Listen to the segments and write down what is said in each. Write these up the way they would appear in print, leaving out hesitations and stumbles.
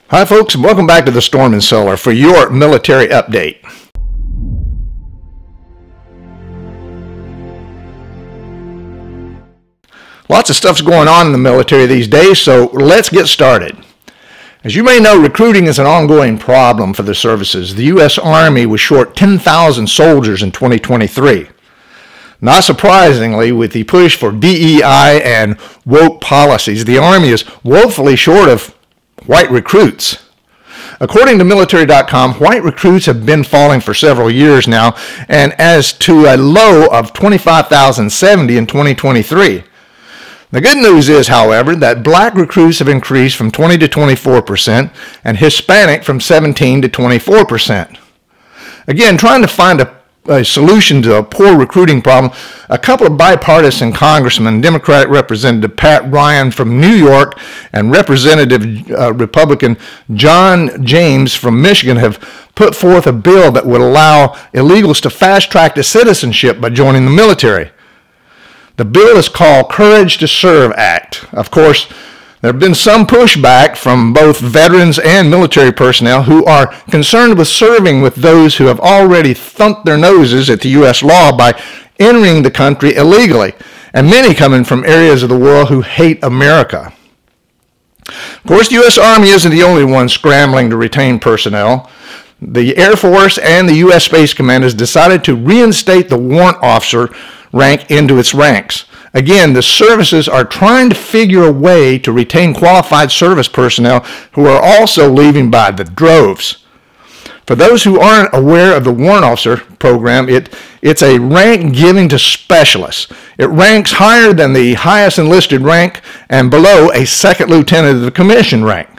Hi folks, and welcome back to the Stormin Cellar for your military update. Lots of stuff's going on in the military these days, so let's get started. As you may know, recruiting is an ongoing problem for the services. The U.S. Army was short 10,000 soldiers in 2023. Not surprisingly, with the push for DEI and woke policies, the Army is woefully short of white recruits. According to military.com, white recruits have been falling for several years now, and as to a low of 25,070 in 2023. The good news is, however, that black recruits have increased from 20 to 24% and Hispanic from 17 to 24%. Again, trying to find a solution to a poor recruiting problem, a couple of bipartisan congressmen, Democratic Representative Pat Ryan from New York and Representative Republican John James from Michigan, have put forth a bill that would allow illegals to fast-track to citizenship by joining the military. The bill is called Courage to Serve Act. Of course, there have been some pushback from both veterans and military personnel who are concerned with serving with those who have already thumped their noses at the U.S. law by entering the country illegally, and many coming from areas of the world who hate America. Of course, the U.S. Army isn't the only one scrambling to retain personnel. The Air Force and the U.S. Space Command has decided to reinstate the warrant officer rank into its ranks. Again, the services are trying to figure a way to retain qualified service personnel who are also leaving by the droves. For those who aren't aware of the warrant officer program, it's a rank given to specialists. It ranks higher than the highest enlisted rank and below a second lieutenant of the commission rank.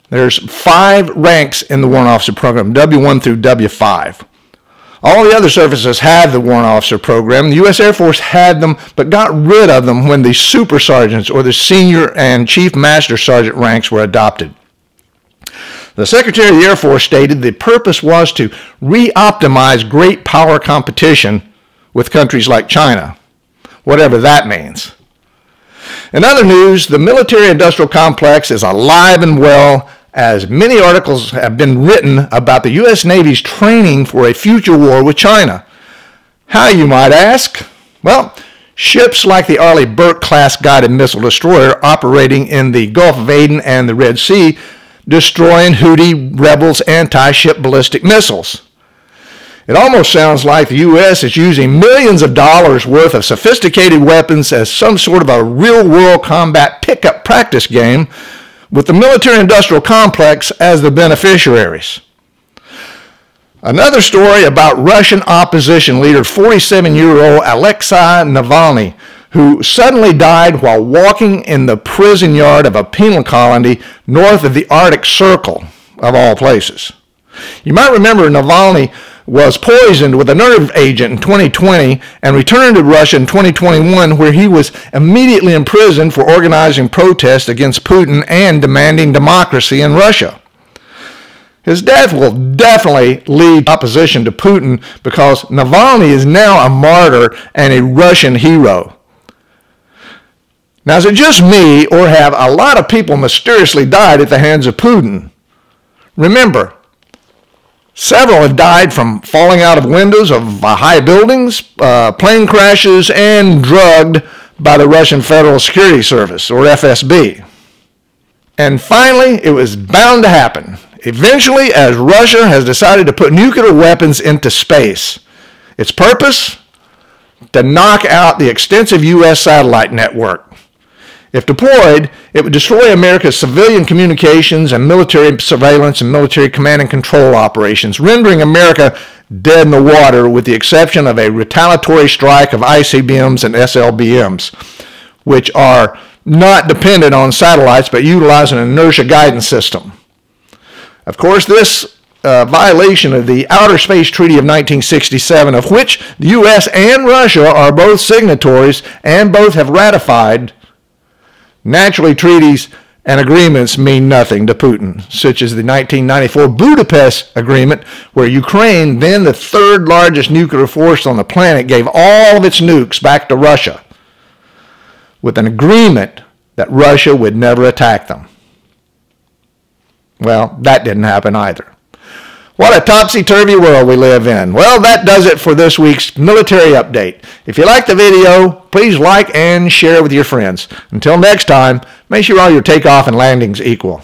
There's 5 ranks in the warrant officer program, W1 through W5. All the other services have the warrant officer program. The U.S. Air Force had them, but got rid of them when the super sergeants or the senior and chief master sergeant ranks were adopted. The Secretary of the Air Force stated the purpose was to re-optimize great power competition with countries like China, whatever that means. In other news, the military-industrial complex is alive and well, as many articles have been written about the U.S. Navy's training for a future war with China. How, you might ask? Well, ships like the Arleigh Burke-class guided missile destroyer operating in the Gulf of Aden and the Red Sea, destroying Houthi rebels' anti-ship ballistic missiles. It almost sounds like the U.S. is using millions of dollars worth of sophisticated weapons as some sort of a real-world combat pickup practice game, with the military-industrial complex as the beneficiaries. Another story about Russian opposition leader 47-year-old Alexei Navalny, who suddenly died while walking in the prison yard of a penal colony north of the Arctic Circle, of all places. You might remember Navalny was poisoned with a nerve agent in 2020 and returned to Russia in 2021, where he was immediately imprisoned for organizing protests against Putin and demanding democracy in Russia. His death will definitely lead opposition to Putin because Navalny is now a martyr and a Russian hero. Now, is it just me, or have a lot of people mysteriously died at the hands of Putin? Remember, several have died from falling out of windows of high buildings, plane crashes, and drugged by the Russian Federal Security Service, or FSB. And finally, it was bound to happen. Eventually, as Russia has decided to put nuclear weapons into space. Its purpose? To knock out the extensive U.S. satellite network. If deployed, it would destroy America's civilian communications and military surveillance and military command and control operations, rendering America dead in the water with the exception of a retaliatory strike of ICBMs and SLBMs, which are not dependent on satellites but utilize an inertia guidance system. Of course, this violation of the Outer Space Treaty of 1967, of which the U.S. and Russia are both signatories and both have ratified. Naturally, treaties and agreements mean nothing to Putin, such as the 1994 Budapest Agreement, where Ukraine, then the third largest nuclear force on the planet, gave all of its nukes back to Russia, with an agreement that Russia would never attack them. Well, that didn't happen either. What a topsy-turvy world we live in. Well, that does it for this week's military update. If you liked the video, please like and share with your friends. Until next time, make sure all your takeoff and landings equal.